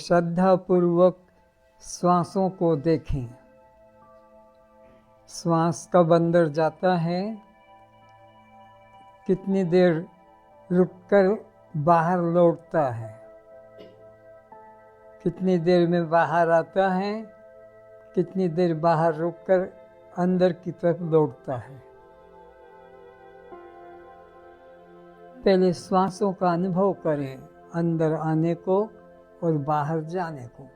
श्रद्धा पूर्वक श्वासों को देखें। श्वास कब अंदर जाता है, कितनी देर रुककर बाहर लौटता है, कितनी देर में बाहर आता है, कितनी देर बाहर रुककर अंदर की तरफ लौटता है। पहले श्वासों का अनुभव करें, अंदर आने को और बाहर जाने को।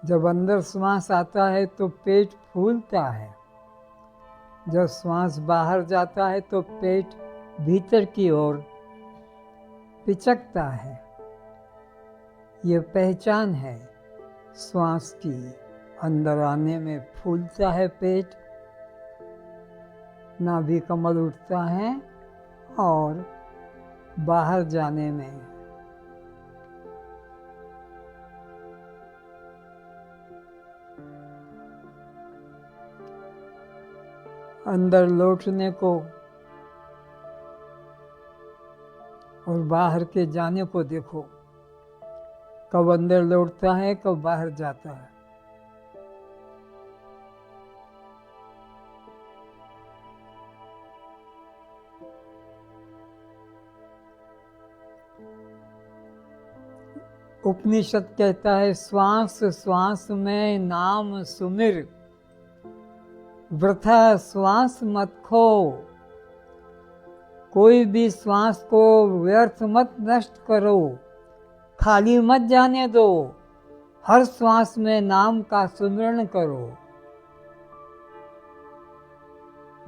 जब अंदर श्वास आता है तो पेट फूलता है, जब श्वास बाहर जाता है तो पेट भीतर की ओर पिचकता है। ये पहचान है श्वास की। अंदर आने में फूलता है पेट, नाभि कमल उठता है, और बाहर जाने में अंदर लौटने को और बाहर के जाने को देखो। कब अंदर लौटता है, कब बाहर जाता है। उपनिषद कहता है, श्वास श्वास में नाम सुमिर, वृथा श्वास मत खो। कोई भी श्वास को व्यर्थ मत नष्ट करो, खाली मत जाने दो। हर श्वास में नाम का सुमिरन करो।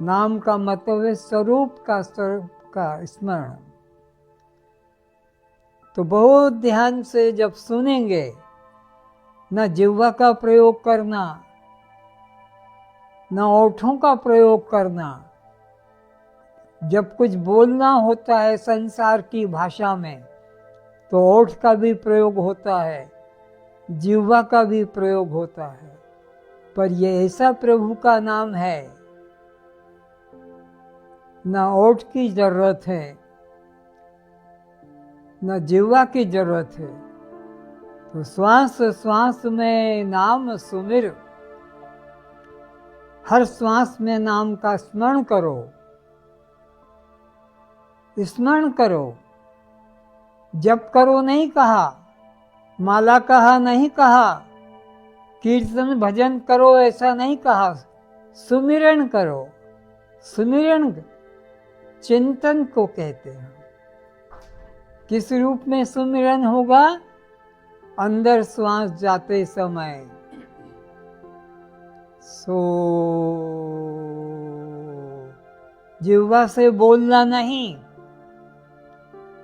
नाम का मतलब है स्वरूप का स्मरण। तो बहुत ध्यान से जब सुनेंगे, न जिह्वा का प्रयोग करना, न ओठों का प्रयोग करना। जब कुछ बोलना होता है संसार की भाषा में, तो ओठ का भी प्रयोग होता है, जिह्वा का भी प्रयोग होता है। पर ये ऐसा प्रभु का नाम है, न ओठ की जरूरत है, न जिह्वा की जरूरत है। तो श्वास श्वास में नाम सुमिर, हर श्वास में नाम का स्मरण करो। स्मरण करो, जप करो नहीं कहा, माला कहा नहीं कहा, कीर्तन भजन करो ऐसा नहीं कहा। सुमिरन करो। सुमिरन चिंतन को कहते हैं। किस रूप में सुमिरन होगा? अंदर श्वास जाते समय जिह्वा से बोलना नहीं,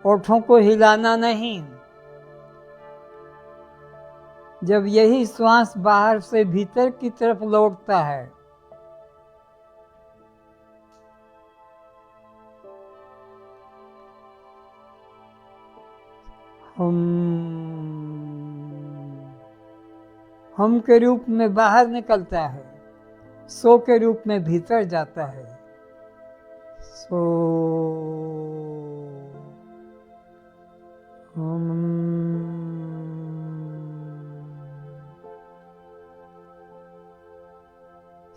ओठों को हिलाना नहीं। जब यही श्वास बाहर से भीतर की तरफ लौटता है, हम के रूप में बाहर निकलता है, सो के रूप में भीतर जाता है। सो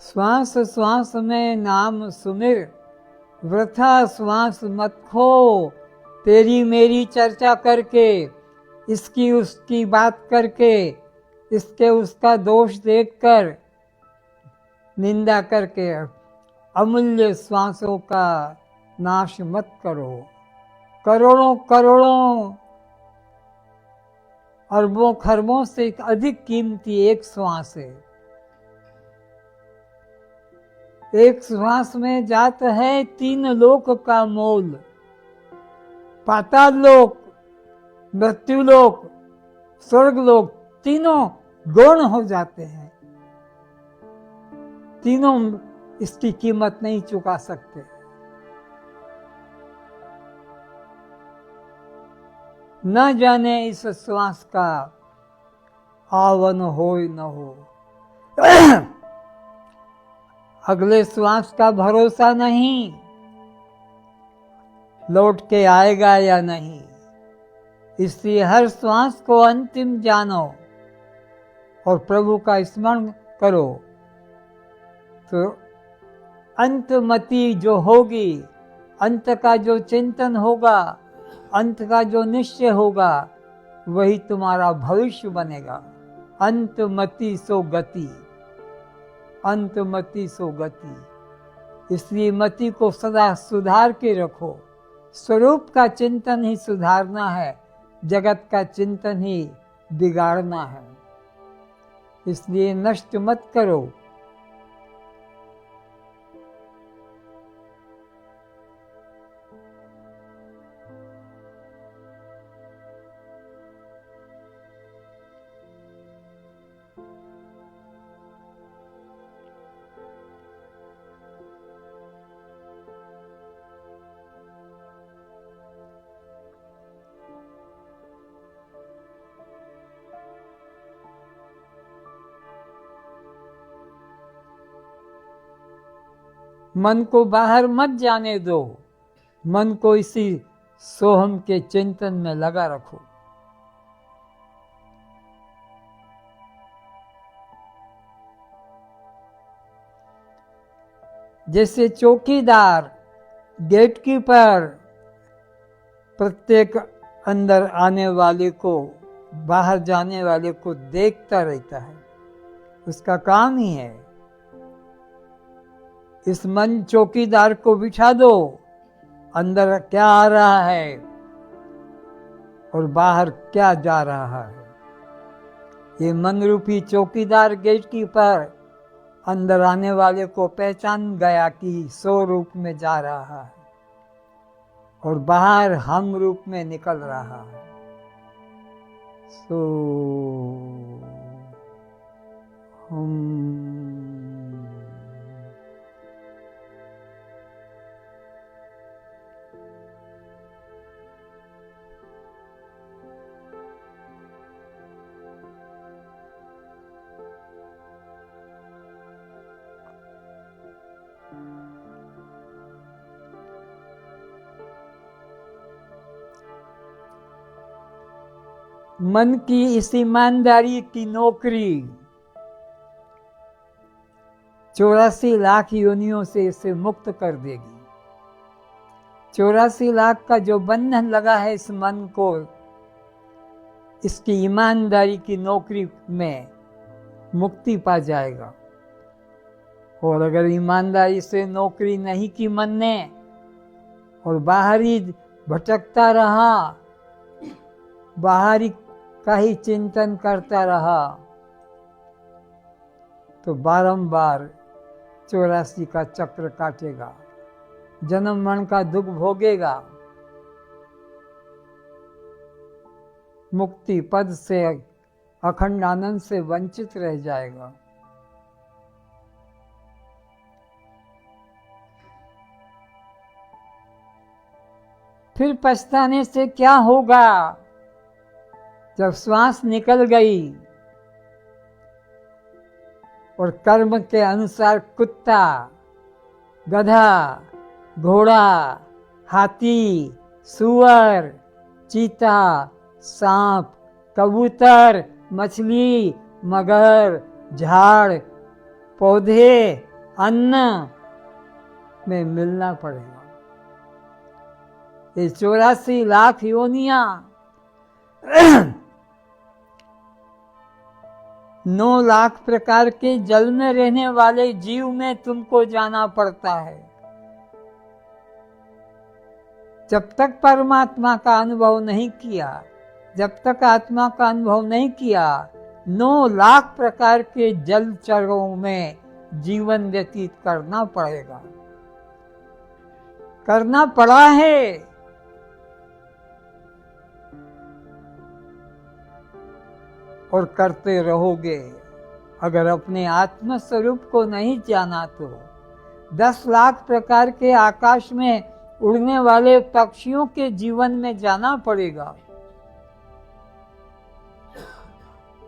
श्वास श्वास में नाम सुमिर, वृथा श्वास मत खो। तेरी मेरी चर्चा करके, इसकी उसकी बात करके, इसके उसका दोष देखकर, निंदा करके अमूल्य श्वासों का नाश मत करो। करोड़ों करोड़ों अरबों खरबों से अधिक कीमती एक श्वास है। एक श्वास में जात है 3 लोक का मोल। पाताल लोक, मृत्यु लोक, स्वर्ग लोक, तीनों गौण हो जाते हैं। तीनों इसकी कीमत नहीं चुका सकते। न जाने इस श्वास का आवन हो न हो। अगले श्वास का भरोसा नहीं, लौट के आएगा या नहीं। इसलिए हर श्वास को अंतिम जानो और प्रभु का स्मरण करो, तो अंतमति जो होगी, अंत का जो चिंतन होगा, अंत का जो निश्चय होगा, वही तुम्हारा भविष्य बनेगा। अंतमति सो गति, अंतमति सो गति। इसलिए मति को सदा सुधार के रखो। स्वरूप का चिंतन ही सुधारना है, जगत का चिंतन ही बिगाड़ना है। इसलिए नष्ट मत करो। मन को बाहर मत जाने दो, मन को इसी सोहम के चिंतन में लगा रखो। जैसे चौकीदार गेट कीपर प्रत्येक अंदर आने वाले को, बाहर जाने वाले को देखता रहता है, उसका काम ही है। इस मन चौकीदार को बिठा दो, अंदर क्या आ रहा है और बाहर क्या जा रहा है। ये मन रूपी चौकीदार गेट कीपर अंदर आने वाले को पहचान गया कि सो रूप में जा रहा है और बाहर हम रूप में निकल रहा है। सो हम मन की इस ईमानदारी की नौकरी 84 लाख योनियों से इसे मुक्त कर देगी। 84 लाख का जो बंधन लगा है इस मन को, इसकी ईमानदारी की नौकरी में मुक्ति पा जाएगा। और अगर ईमानदारी से नौकरी नहीं की मन ने और बाहरी भटकता रहा, बाहरी का ही चिंतन करता रहा, तो बारंबार 84 का चक्र काटेगा, जन्म मरण का दुख भोगेगा, मुक्ति पद से, अखंड आनंद से वंचित रह जाएगा। फिर पछताने से क्या होगा? जब श्वास निकल गई और कर्म के अनुसार कुत्ता, गधा, घोड़ा, हाथी, सूअर, चीता, सांप, कबूतर, मछली, मगर, झाड़, पौधे, अन्न में मिलना पड़ेगा। ये 84 लाख योनियां 9 लाख प्रकार के जल में रहने वाले जीव में तुमको जाना पड़ता है। जब तक परमात्मा का अनुभव नहीं किया, जब तक आत्मा का अनुभव नहीं किया, 9 लाख प्रकार के जलचरों में जीवन व्यतीत करना पड़ेगा, करना पड़ा है। और करते रहोगे। अगर अपने आत्म स्वरूप को नहीं जाना तो 10 लाख प्रकार के आकाश में उड़ने वाले पक्षियों के जीवन में जाना पड़ेगा।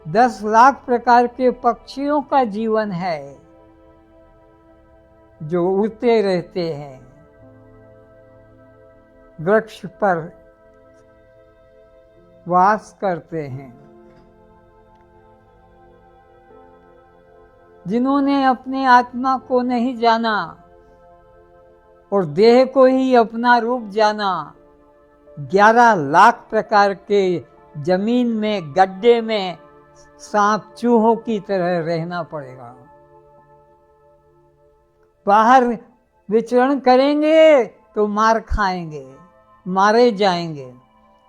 10 लाख प्रकार के पक्षियों का जीवन है, जो उड़ते रहते हैं, वृक्ष पर वास करते हैं, जिन्होंने अपने आत्मा को नहीं जाना और देह को ही अपना रूप जाना, 11 लाख प्रकार के जमीन में गड्ढे में सांप चूहों की तरह रहना पड़ेगा। बाहर विचरण करेंगे तो मार खाएंगे, मारे जाएंगे,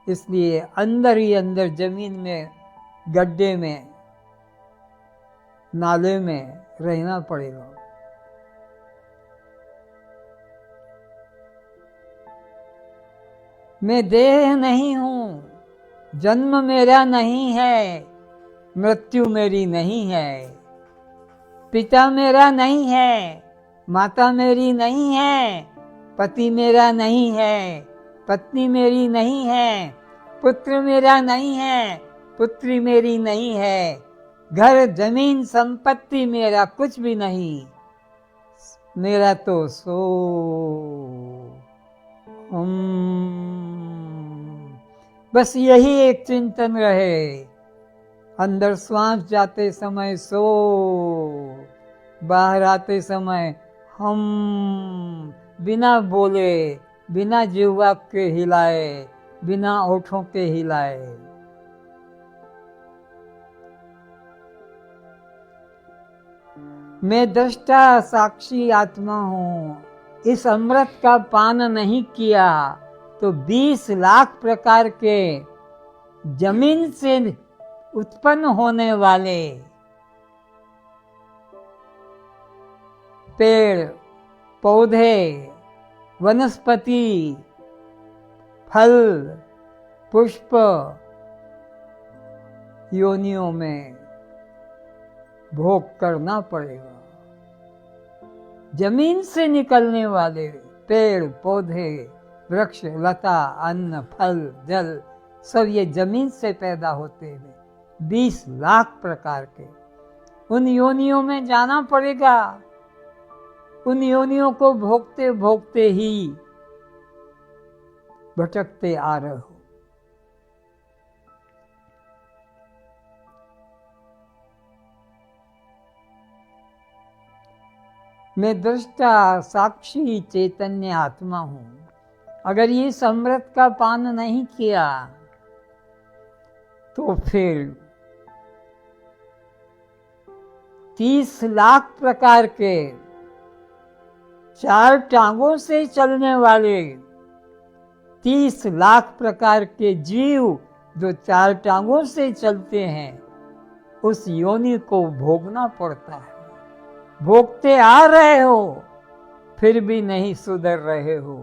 इसलिए अंदर ही अंदर जमीन में, गड्ढे में, नाले में रहना पड़ेगा। मैं देह नहीं हूं, जन्म मेरा नहीं है, मृत्यु मेरी नहीं है, पिता मेरा नहीं है, माता मेरी नहीं है, पति मेरा नहीं है, पत्नी मेरी नहीं है, पुत्र मेरा नहीं है, पुत्री मेरी नहीं है, घर जमीन संपत्ति मेरा कुछ भी नहीं, मेरा तो सो बस यही एक चिंतन रहे। अंदर श्वास जाते समय सो, बाहर आते समय हम, बिना बोले, बिना जिह्वा के हिलाए, बिना होठों के हिलाए। मैं दृष्टा साक्षी आत्मा हूँ। इस अमृत का पान नहीं किया तो 20 लाख प्रकार के जमीन से उत्पन्न होने वाले पेड़, पौधे, वनस्पति, फल, पुष्प, योनियों में भोग करना पड़ेगा। जमीन से निकलने वाले पेड़, पौधे, वृक्ष, लता, अन्न, फल, जल, सब ये जमीन से पैदा होते हैं। 20 लाख प्रकार के उन योनियों में जाना पड़ेगा। उन योनियों को भोगते भोगते ही भटकते आ रहे हो। मैं दृष्टा साक्षी चैतन्य आत्मा हूं। अगर ये अमृत का पान नहीं किया तो फिर 30 लाख प्रकार के 4 टांगों से चलने वाले 30 लाख प्रकार के जीव जो 4 टांगों से चलते हैं, उस योनि को भोगना पड़ता है। भोगते आ रहे हो, फिर भी नहीं सुधर रहे हो,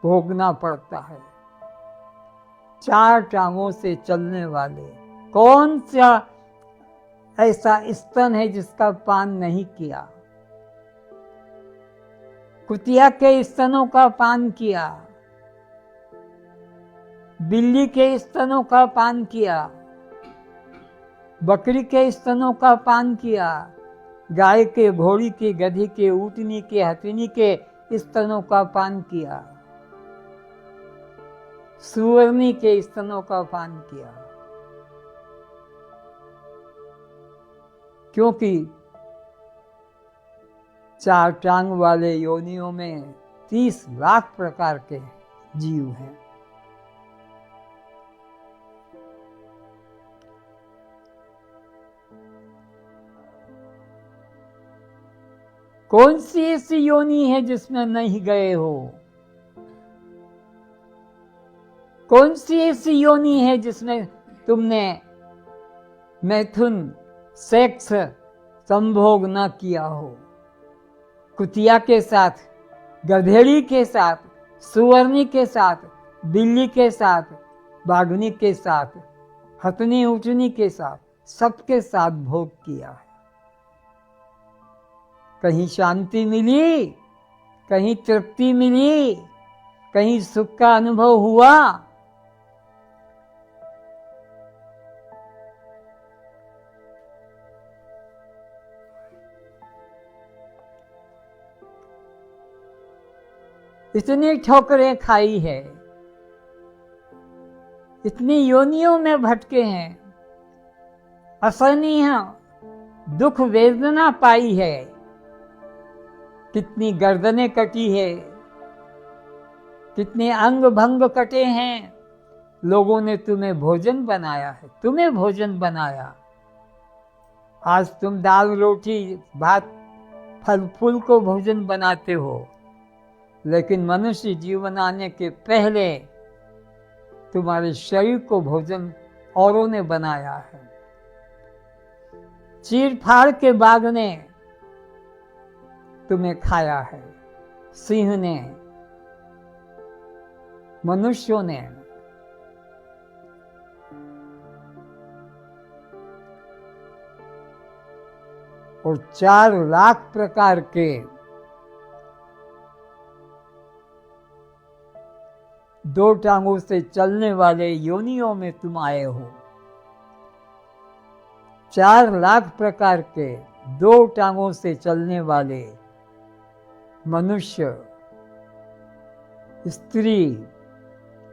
भोगना पड़ता है। 4 टांगों से चलने वाले, कौन सा ऐसा स्तन है जिसका पान नहीं किया? कुतिया के स्तनों का पान किया, बिल्ली के स्तनों का पान किया, बकरी के स्तनों का पान किया, गाय के, घोड़ी के, गधी के, ऊँटनी के, हथिनी के स्तनों का पान किया, सुअरनी के स्तनों का पान किया। क्योंकि 4 टांग वाले योनियों में 30 लाख प्रकार के जीव हैं। कौन सी ऐसी योनि है जिसमें नहीं गए हो? कौन सी ऐसी योनि है जिसमें तुमने मैथुन, सेक्स, संभोग न किया हो? कुतिया के साथ, गधेड़ी के साथ, सुअरनी के साथ, बिल्ली के साथ, बाघनी के साथ, हथनी ऊँटनी के साथ, सबके साथ भोग किया है। कहीं शांति मिली, कहीं तृप्ति मिली, कहीं सुख का अनुभव हुआ? इतनी ठोकरें खाई है, इतनी योनियों में भटके हैं, असहनीय दुख वेदना पाई है, कितनी गर्दनें कटी है, कितने अंग भंग कटे हैं। लोगों ने तुम्हें भोजन बनाया है, तुम्हें भोजन बनाया। आज तुम दाल रोटी भात फल फूल को भोजन बनाते हो, लेकिन मनुष्य जीवन आने के पहले तुम्हारे शरीर को भोजन औरों ने बनाया है। चीर फाड़ के बाघ ने तुम्हें खाया है, सिंह ने, मनुष्यों ने। और 4 लाख प्रकार के दो टांगों से चलने वाले योनियों में तुम आए हो। 4 लाख प्रकार के 2 टांगों से चलने वाले मनुष्य, स्त्री,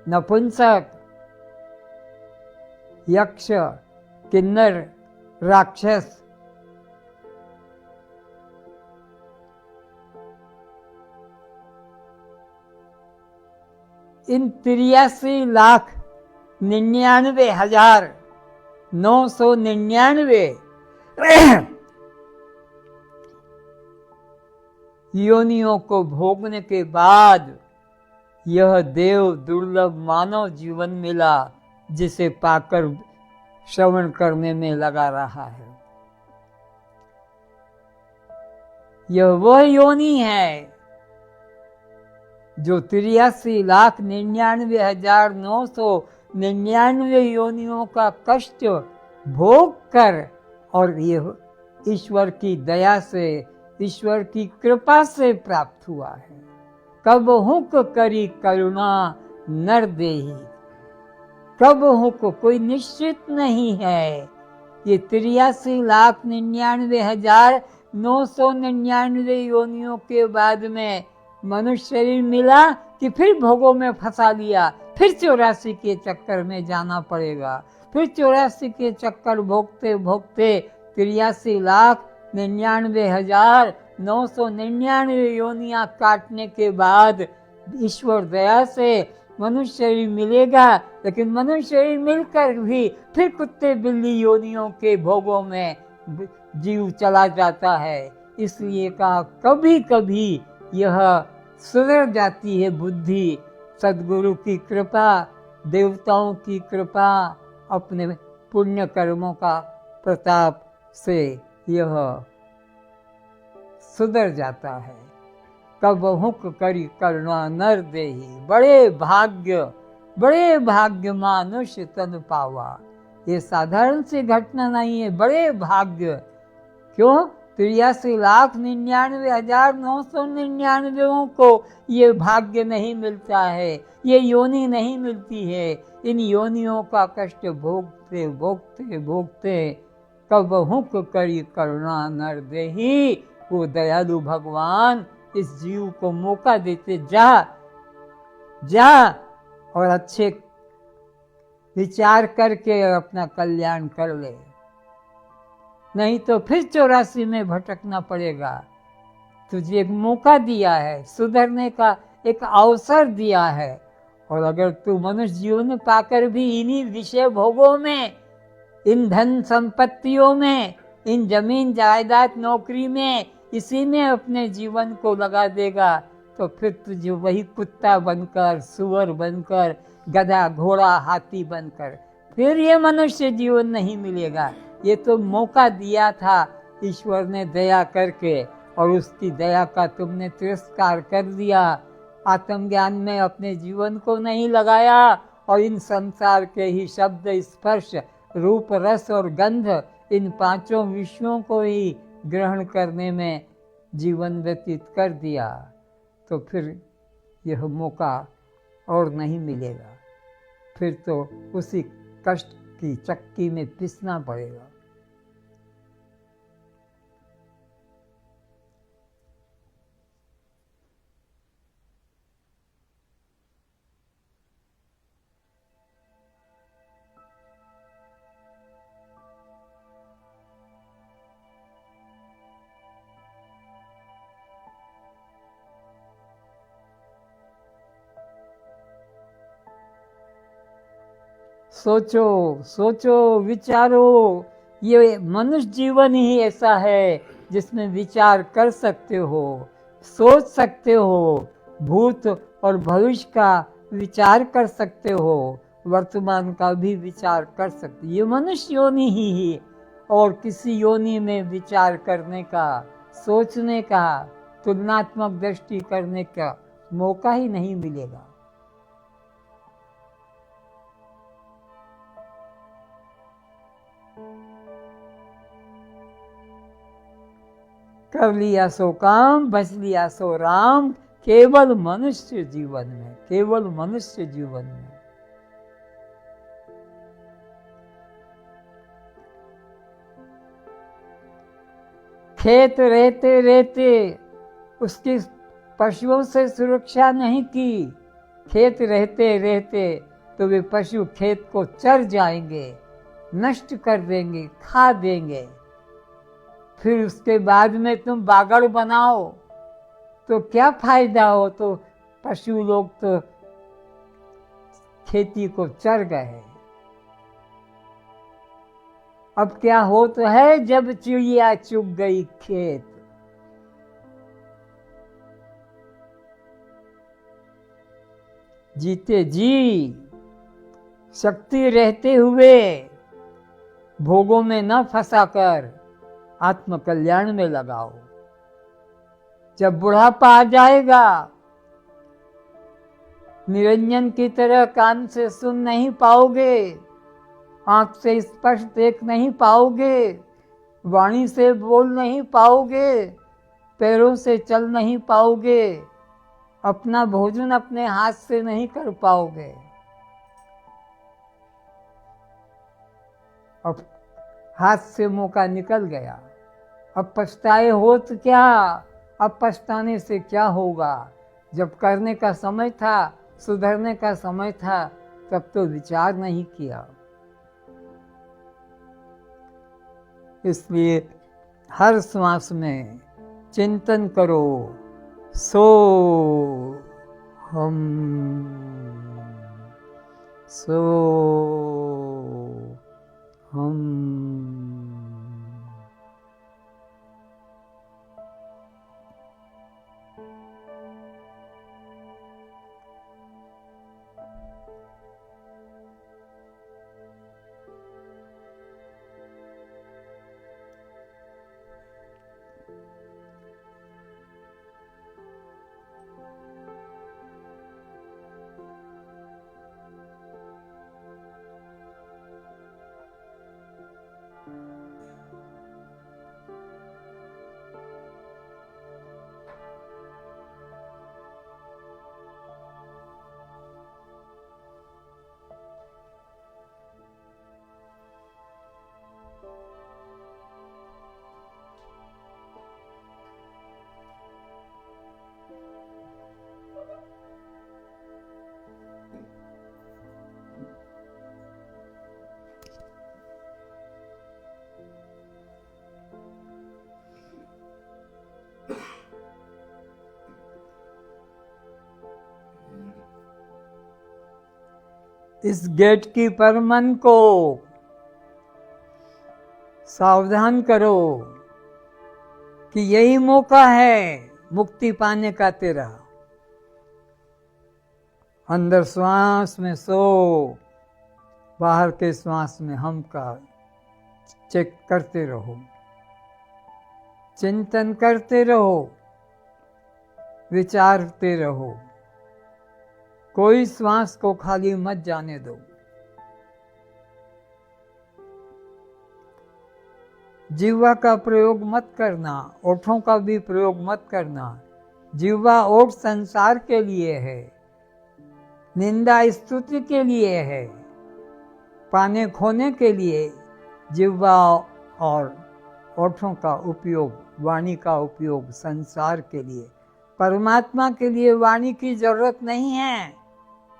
नपुंसक, यक्ष, किन्नर, राक्षस, इन 83,99,999 योनियों को भोगने के बाद यह देव दुर्लभ मानव जीवन मिला, जिसे पाकर श्रवण करने में लगा रहा है। यह वह योनि है जो 83,99,999 योनियों का कष्ट भोग कर और यह ईश्वर की दया से, ईश्वर की कृपा से प्राप्त हुआ है। कब हुक करी करुणा नर देही, कब हुक कोई निश्चित नहीं है। ये 83,99,999 योनियों के बाद में मनुष्य शरीर मिला कि फिर भोगों में फंसा लिया, फिर 84 के चक्कर में जाना पड़ेगा। फिर 84 के चक्कर भोगते भोगते 83,99,999 योनियां काटने के बाद ईश्वर दया से मनुष्य शरीर मिलेगा। लेकिन मनुष्य शरीर मिलकर भी फिर कुत्ते बिल्ली योनियों के भोगों में जीव चला जाता है। इसलिए कहा कभी कभी यह सुधर जाती है बुद्धि, सद्गुरु की कृपा, देवताओं की कृपा, अपने पुण्य कर्मों का प्रताप से यह सुधर जाता है। कब हुक करी करुणा नर देही, बड़े भाग्य मानुष्य तन पावा। ये साधारण सी घटना नहीं है, बड़े भाग्य। क्यों? 83,99,999 को ये भाग्य नहीं मिलता है, ये योनि नहीं मिलती है। इन योनियों का कष्ट भोगते भोगते भोगते कब हुक करी करुणा नर देही, वो दयालु भगवान इस जीव को मौका देते, जा और अच्छे विचार करके अपना कल्याण कर ले, नहीं तो फिर 84 में भटकना पड़ेगा। तुझे एक मौका दिया है, सुधरने का एक अवसर दिया है। और अगर तू मनुष्य जीवन पाकर भी इन्हीं विषय भोगों में, इन धन संपत्तियों में, इन जमीन जायदाद नौकरी में, इसी में अपने जीवन को लगा देगा, तो फिर तुझे वही कुत्ता बनकर, सुअर बनकर, गधा घोड़ा हाथी बनकर फिर ये मनुष्य जीवन नहीं मिलेगा। ये तो मौका दिया था ईश्वर ने दया करके, और उसकी दया का तुमने तिरस्कार कर दिया। आत्मज्ञान में अपने जीवन को नहीं लगाया और इन संसार के ही शब्द, स्पर्श, रूप, रस और गंध, इन 5 विषयों को ही ग्रहण करने में जीवन व्यतीत कर दिया, तो फिर यह मौका और नहीं मिलेगा। फिर तो उसी कष्ट की चक्की में पिसना पड़ेगा। सोचो सोचो, विचारो। ये मनुष्य जीवन ही ऐसा है जिसमें विचार कर सकते हो, सोच सकते हो, भूत और भविष्य का विचार कर सकते हो, वर्तमान का भी विचार कर सकते। ये मनुष्य योनि ही है, और किसी योनि में विचार करने का, सोचने का, तुलनात्मक दृष्टि करने का मौका ही नहीं मिलेगा। कर लिया सो काम, बच लिया सो राम, केवल मनुष्य जीवन में, केवल मनुष्य जीवन में। खेत रहते रहते उसकी पशुओं से सुरक्षा नहीं की। खेत रहते रहते तो वे पशु खेत को चर जाएंगे, नष्ट कर देंगे, खा देंगे। फिर उसके बाद में तुम बागड़ बनाओ तो क्या फायदा हो? तो पशु लोग तो खेती को चर गए। अब क्या हो तो है, जब चिड़िया चुग गई खेत। जीते जी शक्ति रहते हुए भोगों में न फंसाकर आत्म कल्याण में लगाओ। जब बुढ़ापा आ जाएगा, निरंजन की तरह कान से सुन नहीं पाओगे, आंख से स्पर्श देख नहीं पाओगे, वाणी से बोल नहीं पाओगे, पैरों से चल नहीं पाओगे, अपना भोजन अपने हाथ से नहीं कर पाओगे। अब हाथ से मौका निकल गया। अब पछताए हो तो क्या? अब पछताने से क्या होगा? जब करने का समय था, सुधरने का समय था, तब तो विचार नहीं किया। इसलिए हर श्वास में चिंतन करो, सो हम, सो हम। इस गेट कीपर मन को सावधान करो कि यही मौका है मुक्ति पाने का तेरा। अंदर श्वास में सो, बाहर के श्वास में हम का चेक करते रहो, चिंतन करते रहो, विचारते रहो। कोई श्वास को खाली मत जाने दो। जिह्वा का प्रयोग मत करना, ओठों का भी प्रयोग मत करना। जिह्वा ओठ संसार के लिए है, निंदा स्तुति के लिए है, पाने खोने के लिए जिह्वा और ओठों का उपयोग, वाणी का उपयोग संसार के लिए। परमात्मा के लिए वाणी की जरूरत नहीं है।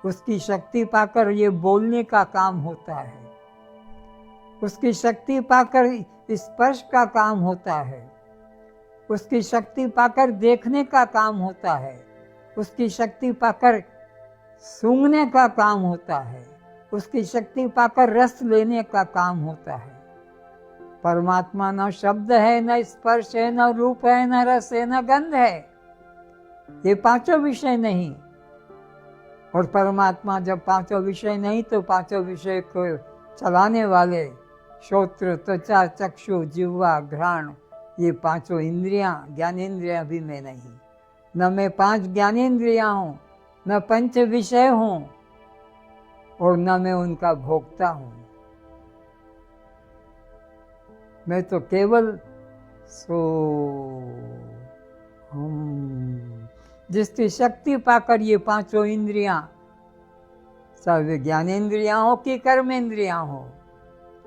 उसकी शक्ति पाकर ये बोलने का काम होता है, उसकी शक्ति पाकर स्पर्श का काम होता है, उसकी शक्ति पाकर देखने का काम होता है, उसकी शक्ति पाकर सूंघने का काम होता है, उसकी शक्ति पाकर रस लेने का काम होता है। परमात्मा न शब्द है, न स्पर्श है, न रूप है, न रस है, न गंध है, ये पांचों विषय नहीं। और परमात्मा जब पांचों विषय नहीं तो पांचों विषय को चलाने वाले श्रोत्र, त्वचा, चक्षु, जिह्वा, घ्राण, ये पांचों इंद्रियां, ज्ञानेंद्रियां भी मैं नहीं। न मैं पांच ज्ञानेंद्रियां हूं, न पंच विषय हूं, और न मैं उनका भोक्ता हूं। मैं तो केवल सो हम, जिसकी शक्ति पाकर ये पांचों इंद्रियां, चाहे ज्ञानेंद्रियां हो कि कर्मेंद्रियां हो,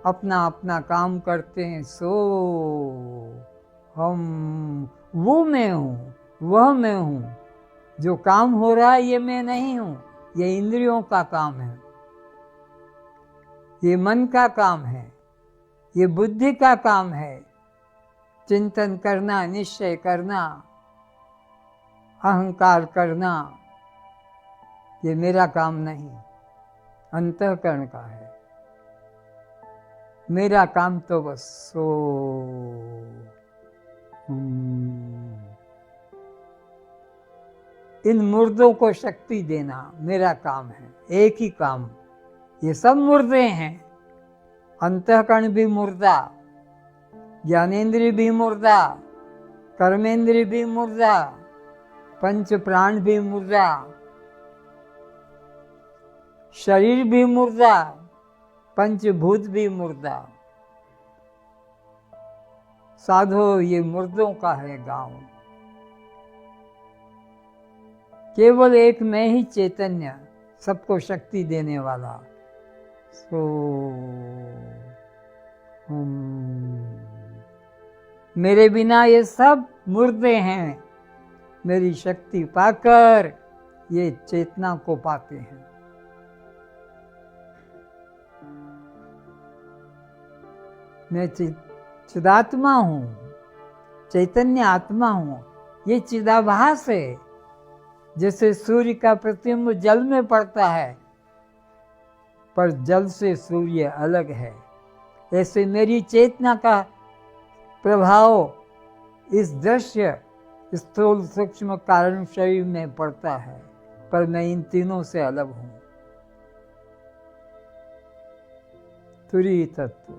अपना अपना काम करते हैं। सो हम, वो मैं हूँ, वह मैं हूँ। जो काम हो रहा है ये मैं नहीं हूँ, ये इंद्रियों का काम है, ये मन का काम है, ये बुद्धि का काम है। चिंतन करना, निश्चय करना, अहंकार करना, ये मेरा काम नहीं, अंतःकरण का है। मेरा काम तो बस सो इन मुर्दों को शक्ति देना मेरा काम है, एक ही काम। ये सब मुर्दे हैं, अंतःकरण भी मुर्दा, ज्ञानेंद्रिय भी मुर्दा, कर्मेंद्रिय भी मुर्दा, पंच प्राण भी मुर्दा, शरीर भी मुर्दा, पंचभूत भी मुर्दा। साधो ये मुर्दों का है गांव, केवल एक मैं ही चैतन्य, सबको शक्ति देने वाला। सो मेरे बिना ये सब मुर्दे हैं, मेरी शक्ति पाकर ये चेतना को पाते हैं। मैं चिदात्मा हूँ, चैतन्य आत्मा हूँ। ये चिदाभास है, जैसे सूर्य का प्रतिबिंब जल में पड़ता है, पर जल से सूर्य अलग है, ऐसे मेरी चेतना का प्रभाव इस दृश्य स्थूल सूक्ष्म कारण शरीर में पड़ता है, पर मैं इन तीनों से अलग हूँ। तुरीय तत्व,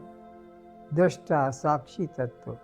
दृष्टा, साक्षी तत्व।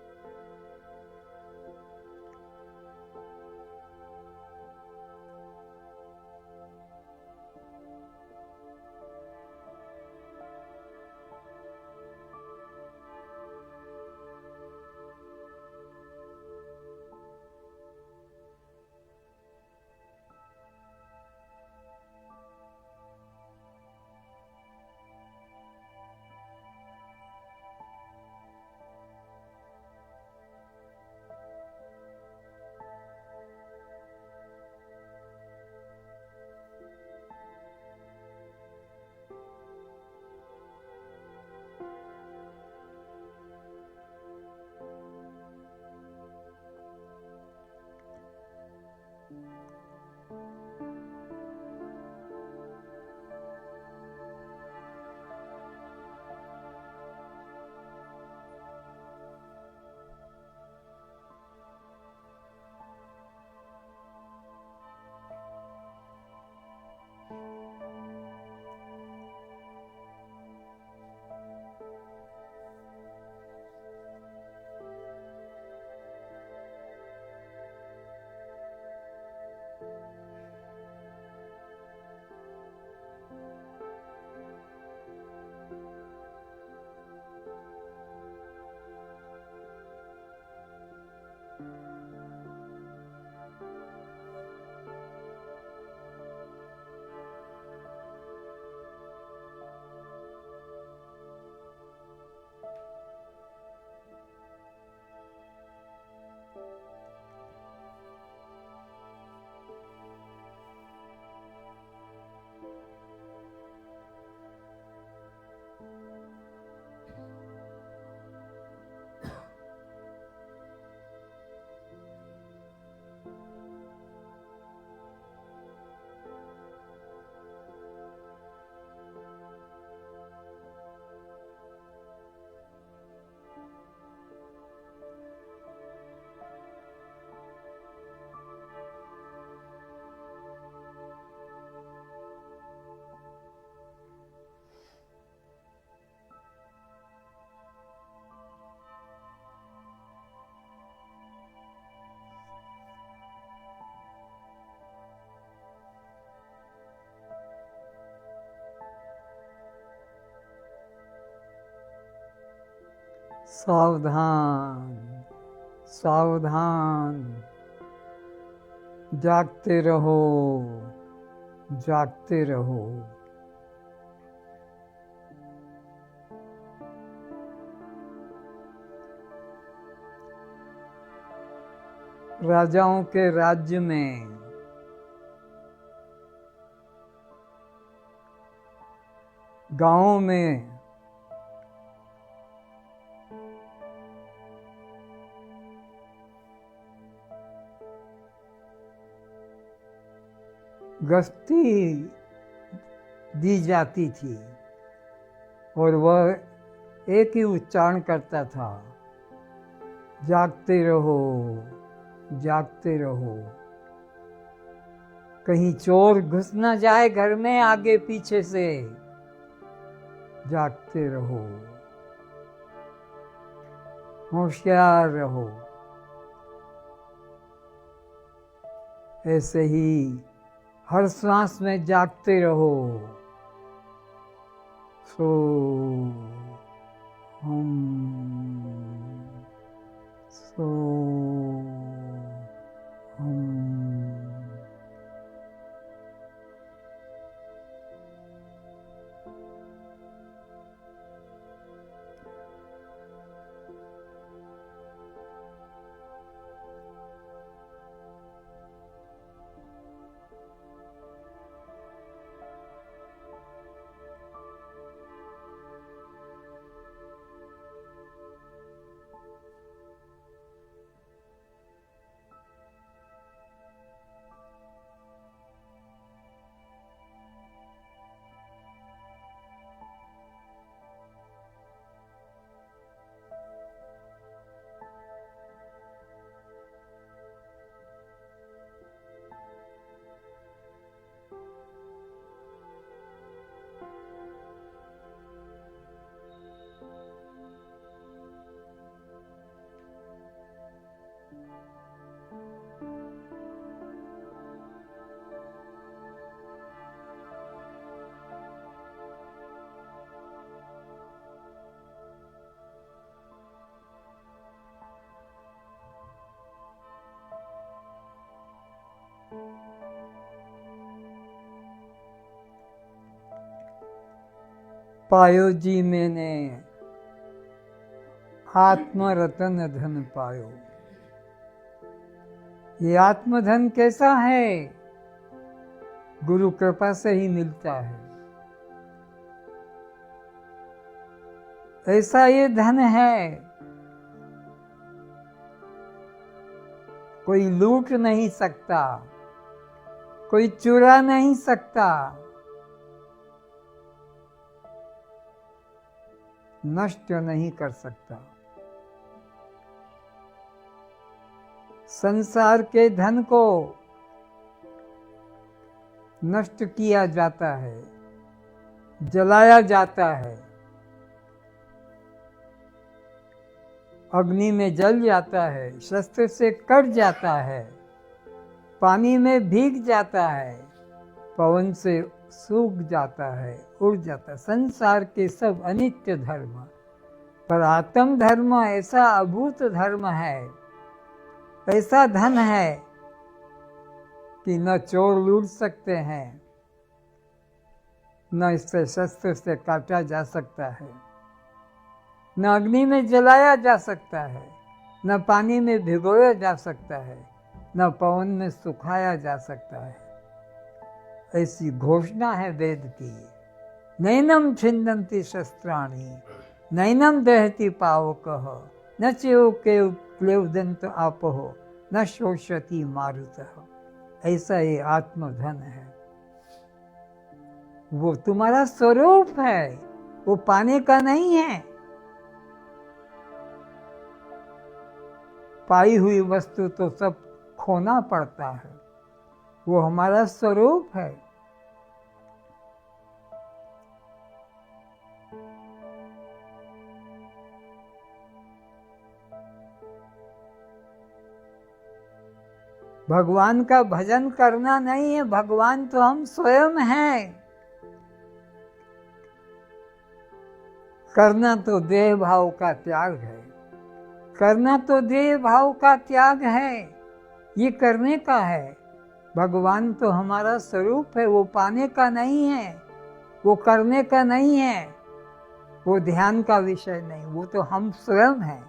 सावधान सावधान, जागते रहो जागते रहो। राजाओं के राज्य में गांवों में गश्ती दी जाती थी और वह एक ही उच्चारण करता था, जागते रहो जागते रहो। कहीं चोर घुस न जाए घर में आगे पीछे से, जागते रहो, होशियार रहो। ऐसे ही हर सांस में जागते रहो। सो हम सो हम। पायो जी मैंने आत्म रतन धन पायो। ये आत्मधन कैसा है? गुरु कृपा से ही मिलता है। ऐसा ये धन है, कोई लूट नहीं सकता, कोई चुरा नहीं सकता, नष्ट नहीं कर सकता। संसार के धन को नष्ट किया जाता है, जलाया जाता है, अग्नि में जल जाता है, शस्त्र से कट जाता है, पानी में भीग जाता है, पवन से सूख जाता है, उड़ जाता है। संसार के सब अनित्य धर्म, पर आत्म धर्म ऐसा अभूत धर्म है, ऐसा धन है कि न चोर लूट सकते हैं, न इससे शस्त्र से काटा जा सकता है, न अग्नि में जलाया जा सकता है, न पानी में भिगोया जा सकता है, न पवन में सुखाया जा सकता है। ऐसी घोषणा है वेद की। नैनम छिन्दन्ति शस्त्राणि, नैनम दहति पावकः, न चेयो केव क्लेवदन्त आपहो, न शोषति मारुतः। ऐसा ये आत्मधन है। वो तुम्हारा स्वरूप है, वो पाने का नहीं है। पाई हुई वस्तु तो सब खोना पड़ता है, वो हमारा स्वरूप है। भगवान का भजन करना नहीं है, भगवान तो हम स्वयं हैं। करना तो देह भाव का त्याग है। करना तो देह भाव का त्याग है, ये करने का है। भगवान तो हमारा स्वरूप है, वो पाने का नहीं है, वो करने का नहीं है, वो ध्यान का विषय नहीं, वो तो हम स्वयं हैं।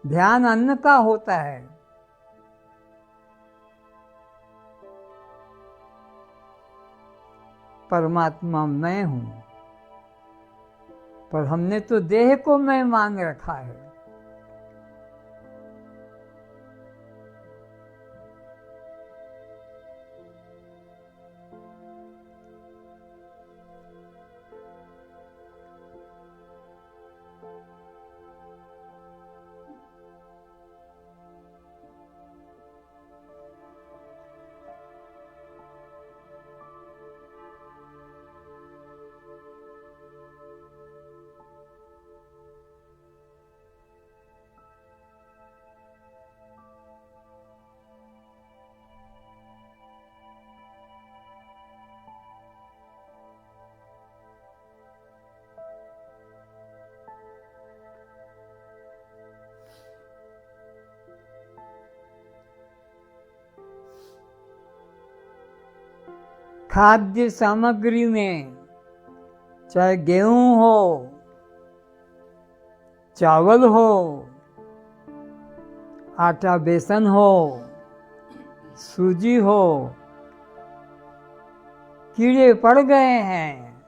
ध्यान अन्न का होता है। परमात्मा मैं हूं, पर हमने तो देह को मैं मान रखा है। खाद्य सामग्री में चाहे गेहूं हो, चावल हो, आटा बेसन हो, सूजी हो, कीड़े पड़ गए हैं,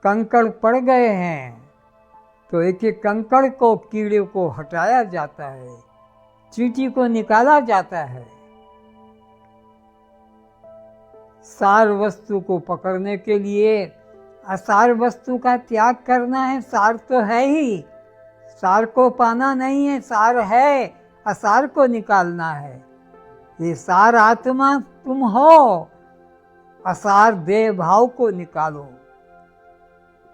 कंकड़ पड़ गए हैं, तो एक एक कंकड़ को, कीड़े को हटाया जाता है, चींटी को निकाला जाता है। सार वस्तु को पकड़ने के लिए असार वस्तु का त्याग करना है। सार तो है ही, सार को पाना नहीं है, सार है, असार को निकालना है। ये सार आत्मा तुम हो, असार देह भाव को निकालो।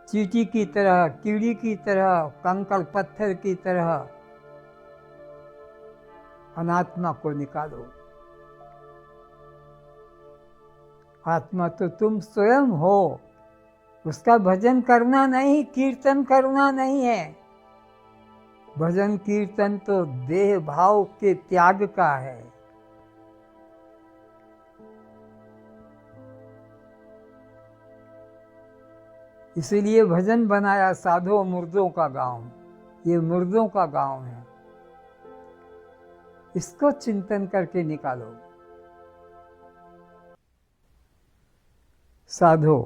चींटी की तरह, कीड़ी की तरह, कंकड़ पत्थर की तरह अनात्मा को निकालो। आत्मा तो तुम स्वयं हो, उसका भजन करना नहीं, कीर्तन करना नहीं है। भजन कीर्तन तो देह भाव के त्याग का है। इसीलिए भजन बनाया साधो मुर्दों का गांव। ये मुर्दों का गांव है, इसको चिंतन करके निकालो। साधो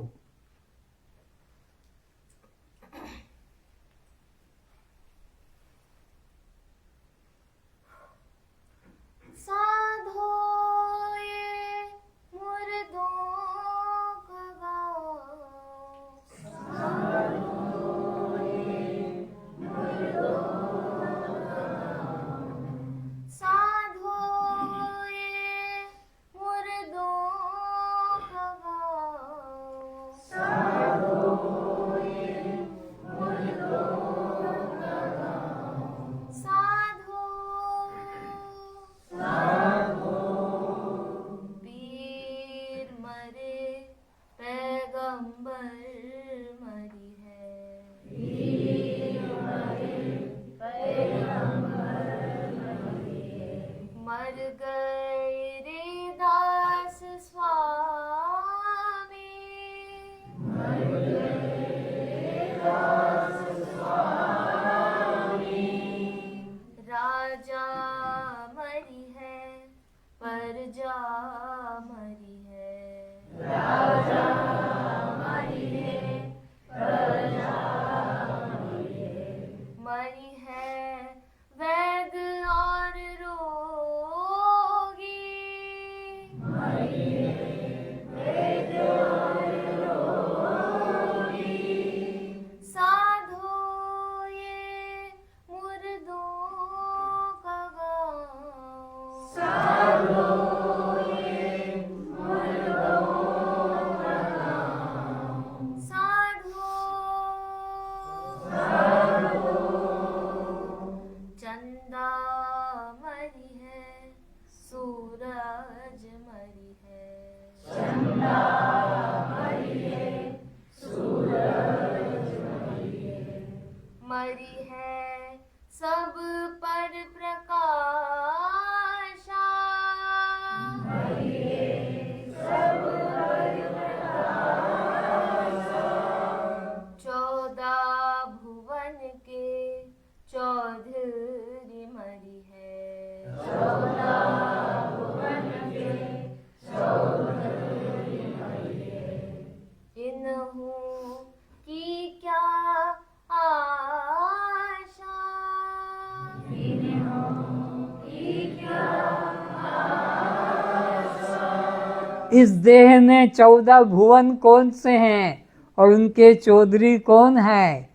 इस देह में 14 भुवन कौन से हैं और उनके चौधरी कौन है?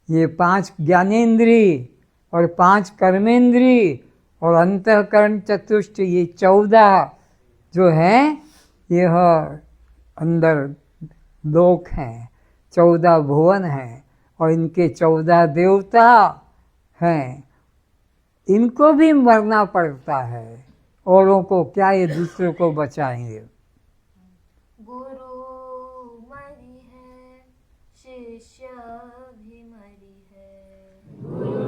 ये 5 ज्ञानेंद्री और 5 कर्मेंद्री और अंतःकरण चतुष्ट, ये 14 जो हैं यह अंदर लोक हैं, 14 भुवन हैं और इनके 14 देवता हैं। इनको भी मरना पड़ता है, औरों को क्या, ये दूसरों को बचाएंगे। गुरु मरी है, शिष्य भी मरी है। गुरु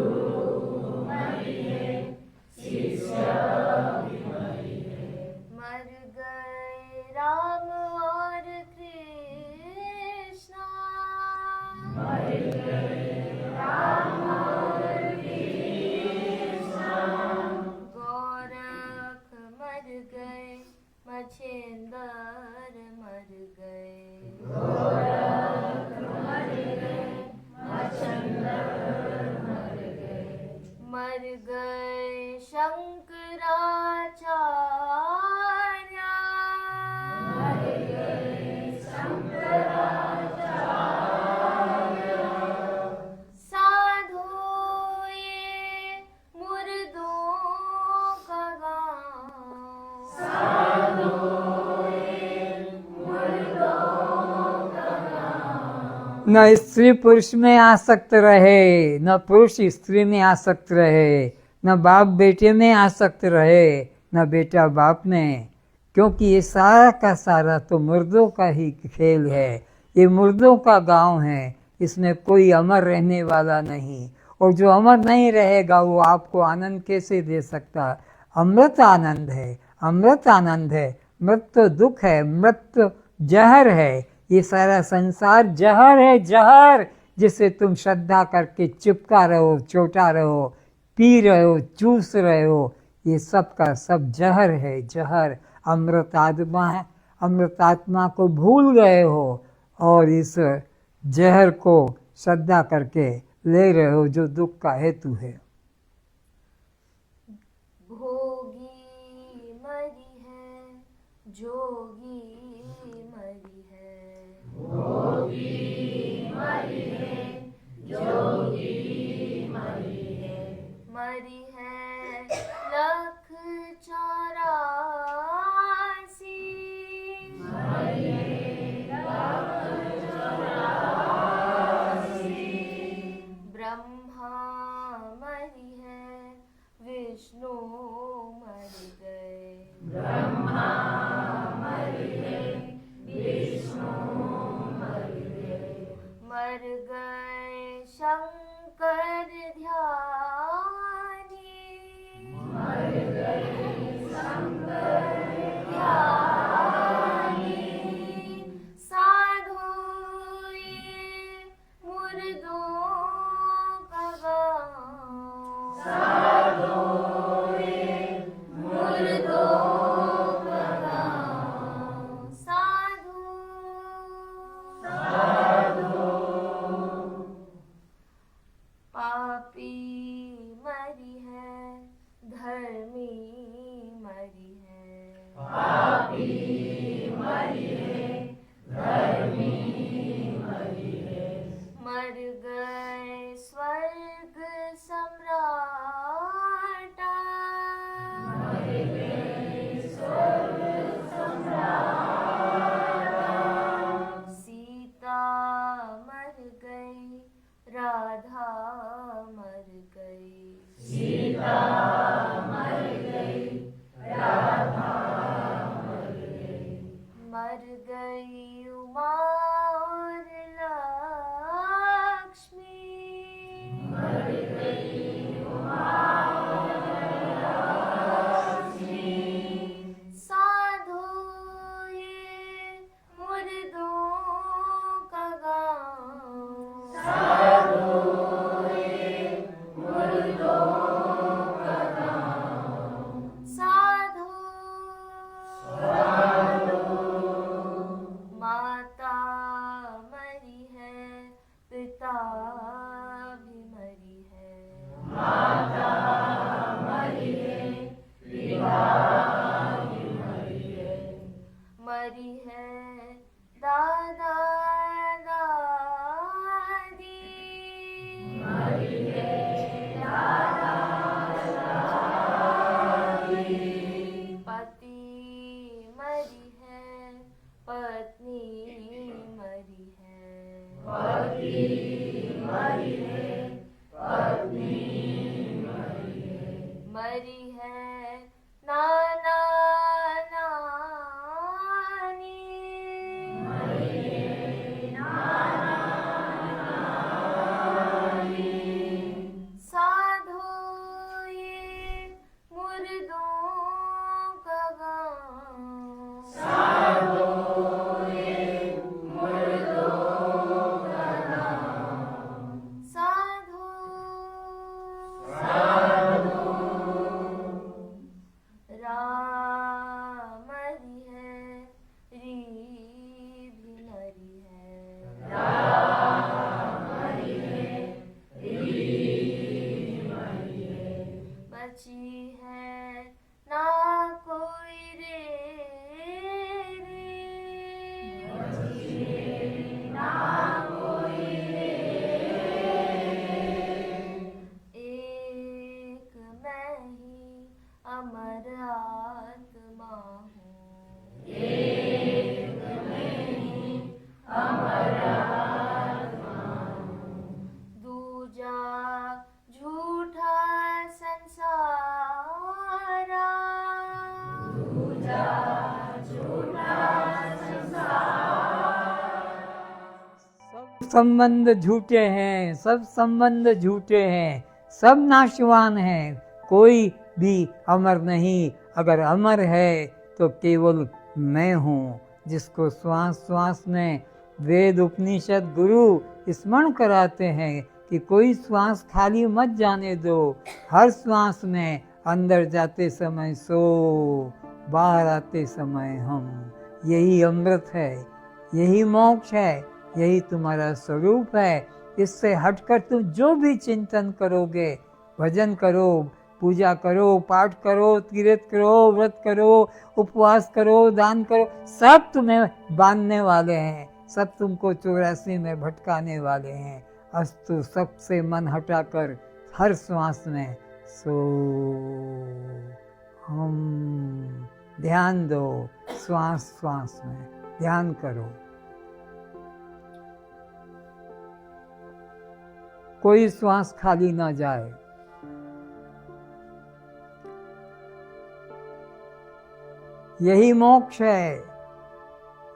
मरी है, शिष्य भी मरी है। मर गए राम और कृष्णा, मर गए राम और कृष्णा। गोरख मर गए, मछेंद्र मर गए। गोरख मर गए, मछेंद्र मर गए। मर गए शंकराचार्य, मर गए शंकराचार्य। साधु ये मुर्दों का गाँव, साधु न स्त्री पुरुष में आसक्त रहे, न पुरुष स्त्री में आसक्त रहे, न बाप बेटे में आसक्त रहे, न बेटा बाप में, क्योंकि ये सारा का सारा तो मुर्दों का ही खेल है। ये मुर्दों का गांव है, इसमें कोई अमर रहने वाला नहीं, और जो अमर नहीं रहेगा वो आपको आनंद कैसे दे सकता? अमृत आनंद है, अमृत आनंद है। मृत तो दुख है, मृत तो जहर है। ये सारा संसार जहर है, जहर, जिसे तुम श्रद्धा करके चिपका रहो, चोटा रहो, पी रहे हो, चूस रहे हो, ये सब का सब जहर है, जहर। अमृत आत्मा है, अमृत आत्मा को भूल गए हो और इस जहर को श्रद्धा करके ले रहे हो, जो दुख का हेतु है। भोगी मरी है, जोगी मरी है। भोगी मरी है, जोगी मरी है। मरी है 184, मरी है 184। ब्रह्मा मरी है, विष्णु मर गए। ब्रह्मा मर गए, विष्णु मर गए। मर गए शंकर ध्यानी, मर गए शंकर ध्यानी। साधु ये मुर्दों का गाँव, साधु ये अमर आत्मा हूँ। दूजा झूठा संसारा, सब संबंध झूठे हैं, सब संबंध झूठे हैं, सब नाशवान हैं, कोई भी अमर नहीं। अगर अमर है तो केवल मैं हूँ, जिसको श्वास श्वास में वेद उपनिषद गुरु स्मरण कराते हैं कि कोई श्वास खाली मत जाने दो। हर श्वास में अंदर जाते समय सो, बाहर आते समय हम। यही अमृत है, यही मोक्ष है, यही तुम्हारा स्वरूप है। इससे हटकर तुम जो भी चिंतन करोगे, भजन करो, पूजा करो, पाठ करो, तीर्थ करो, व्रत करो, उपवास करो, दान करो, सब तुम्हें बांधने वाले हैं, सब तुमको 84 में भटकाने वाले हैं। अस्तु सबसे मन हटाकर हर श्वास में सो हम ध्यान दो, श्वास श्वास में ध्यान करो। कोई श्वास खाली ना जाए। यही मोक्ष है,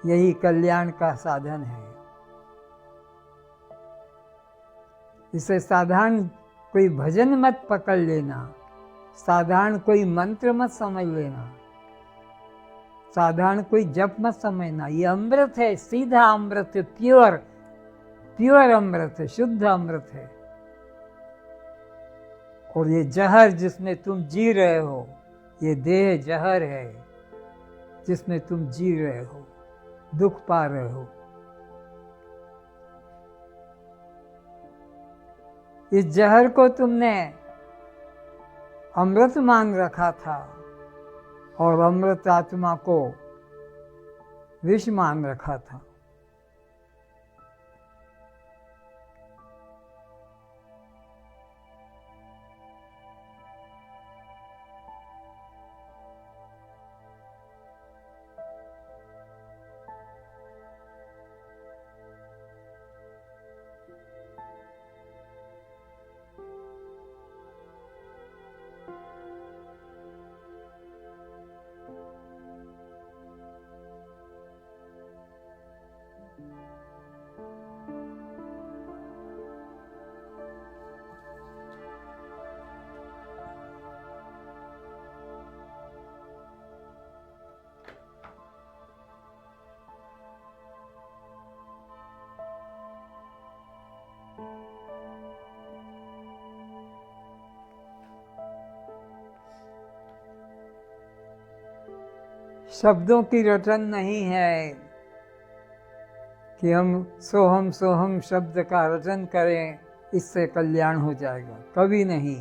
यही कल्याण का साधन है। इसे साधारण कोई भजन मत पकड़ लेना, साधारण कोई मंत्र मत समझ लेना, साधारण कोई जप मत समझना। ये अमृत है, सीधा अमृत है, प्योर प्योर अमृत है, शुद्ध अमृत है। और ये जहर जिसमें तुम जी रहे हो, ये देह जहर है जिसमें तुम जी रहे हो, दुख पा रहे हो। इस जहर को तुमने अमृत मान रखा था और अमृत आत्मा को विष मान रखा था। शब्दों की रटन नहीं है कि हम सोहम शब्द का रटन करें, इससे कल्याण हो जाएगा, कभी नहीं।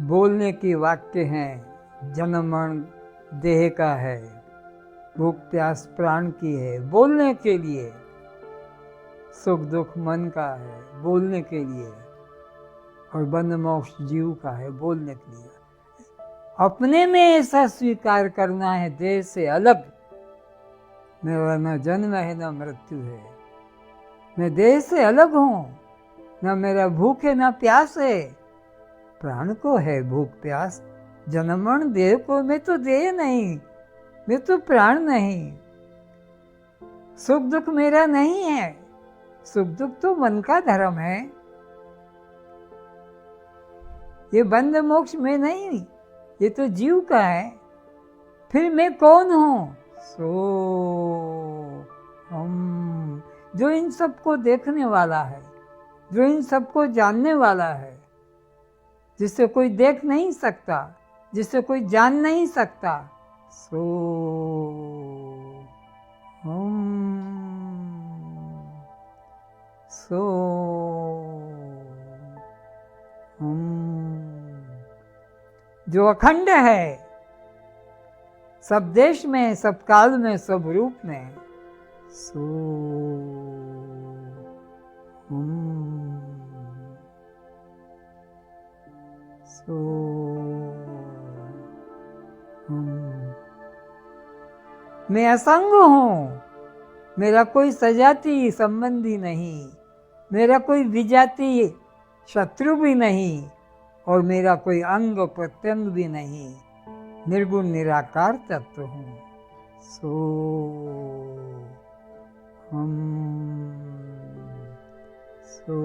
बोलने की वाक्य हैं, जन्म मरण देह का है, भूख प्यास प्राण की है, बोलने के लिए। सुख दुख मन का है, बोलने के लिए। और बंध मोक्ष जीव का है, बोलने के लिए। अपने में ऐसा स्वीकार करना है, देह से अलग। मेरा न जन्म है न मृत्यु है, मैं देह से अलग हूं, न मेरा भूख है न प्यास है। प्राण को है भूख प्यास, जन्मण देह को। मैं तो देह नहीं, मैं तो प्राण नहीं। सुख दुख मेरा नहीं है, सुख दुख तो मन का धर्म है। ये बंध मोक्ष में नहीं, ये तो जीव का है। फिर मैं कौन हूं? सो हम, जो इन सबको देखने वाला है, जो इन सबको जानने वाला है, जिसे कोई देख नहीं सकता, जिसे कोई जान नहीं सकता। सो हम, सो हम, जो अखंड है, सब देश में, सब काल में, सब रूप में। सो हम, सो मैं असंग हूँ, मेरा कोई सजाती संबंधी नहीं, मेरा कोई विजाती शत्रु भी नहीं, और मेरा कोई अंग प्रत्यंग भी नहीं, निर्गुण निराकार तत्व हूँ। सो हम सो